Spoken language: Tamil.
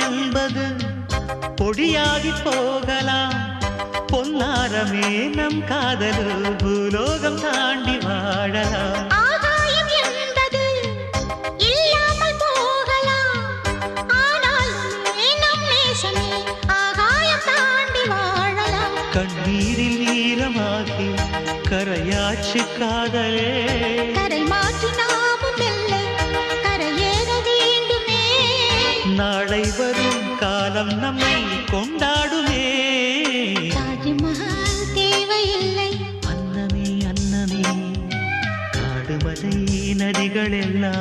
என்பது பொடியாகி போகலாம். பொன்னாரமே நம் காதல் பூலோகம் தாண்டி வாழலாம். ஆகாயம் என்பது இல்லாமல் போகலாம். ஆனால் நம் நேசமே ஆகாயம் தாண்டி வாழலாம். கண்ணீரில் ஈரமாகி கரையாச்சு காதலே. கரை மாற்றி நாமும் வெல்லை கரையேற வேண்டுமே. நாளை வரும் காலம் நம்மை கொண்டாடுமே. தாஜ்மஹால் தேவையில்லை அன்னமே அன்னமே காடுமலை நதிகள் எல்லாம்